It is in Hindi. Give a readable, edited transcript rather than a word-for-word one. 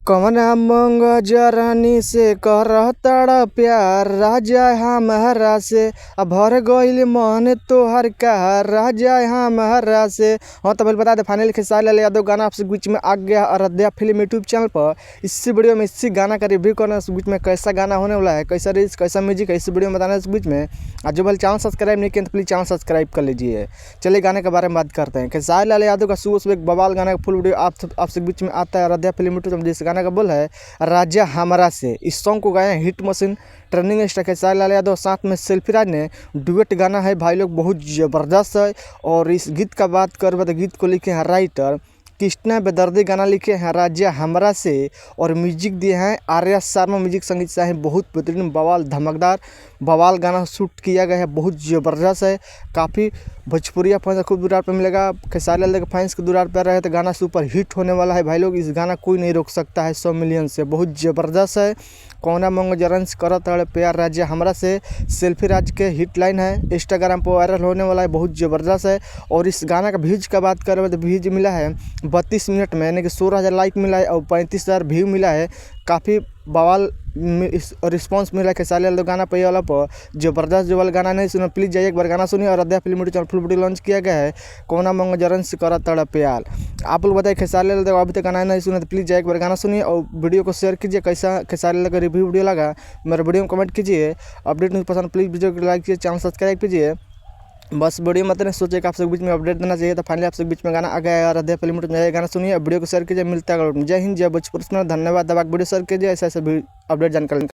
कवना मंग जरनी से करतड़ प्यार राजा हमरा से भर गइल मन तोहर का राजा हमरा से। हाँ तो भाई बता दे फाइनल खेसारी लाल यादव गाना आपसे बीच में आ गया आराध्या फिल्म यूट्यूब चैनल पर। इसी वीडियो में इसी गाना का रिव्यू करना इस बीच में कैसा गाना होने वाला है, कैसा रील्स कैसा म्यूजिक है, इस वीडियो में बताना इस बीच में। आज जो भाई चैनल सब्सक्राइब नहीं किया तो प्लीज़ चैनल सब्सक्राइब कर लीजिए। चलिए गाने के बारे में बात करते हैं। खेसारी लाल यादव का सुबह एक बवाल गाना का फुल वीडियो आपसे बीच में आता है आराध्या फिल्म यूट्यूब। जिस गाना का बोल है राजा हमरा से। इस सॉन्ग को गाए hit machine trending star Khesari Lal Yadav, साथ में सेल्फी राज ने। डुएट गाना है भाई लोग, बहुत ज़बरदस्त है। और इस गीत का बात करें तो गीत को लिखे हैं राइटर कृष्णा बेदर्दी, गाना लिखे हैं राजा हमरा से और म्यूजिक दिए हैं आर्या शर्मा। म्यूजिक संगीत से है बहुत बेहतरीन बवाल धमकदार बवाल गाना शूट किया गया है, बहुत ज़बरदस्त है। काफ़ी भोजपुरिया फैंस खूब दुरार पर मिलेगा। खेसारी लाल के फैंस के दुरार पर रहे तो गाना सुपर हिट होने वाला है भाई लोग। इस गाना कोई नहीं रोक सकता है 100 मिलियन से, बहुत ज़बरदस्त है। कौना मंग जरन करत तड़ प्यार राजा हमरा से सेल्फी राज के हिट लाइन है, इंस्टाग्राम पर वायरल होने वाला है, बहुत ज़बरदस्त है। और इस गाना का व्यूज का बात करें तो व्यूज मिला है 32 मिनट में, यानी कि 16,000 लाइक मिला है और 35,000 व्यू मिला है। काफ़ी बवाल रिस्पांस मिला है खेसारी लाल गाना पे वाला पर। ज़बरदस्त जो वाला गाना नहीं सुना प्लीज़ जाइए एक बार गाना सुनिए। और Aaradhya film channel full video launch किया गया है कौना मंग जरन से करा तड़ा प्यार। आप लोग बताइए खेसारी लाल अभी तक गाना नहीं सुना तो प्लीज़ जाइए एक बार गाना सुनिए और वीडियो को शेयर कीजिए। कैसा खेसारी लाल का रिव्यू वीडियो लगा मेरे वीडियो में कमेंट कीजिए। अपडेट नहीं पसंद प्लीज़ वीडियो को लाइक कीजिए, चैनल सब्सक्राइब कीजिए। बस वीडियो मत नहीं सोचे कि आपसे बीच में अपडेट देना चाहिए, तो फाइनली आपसे बीच में गाना आ गया है आराध्या फिल्म में। गाना सुनिए, वीडियो को शेयर कीजिए। मिलता है जय हिंद जय भोजपुरी। धन्यवाद। वीडियो शेयर कीजिए ऐसे अपडेट जानकारी।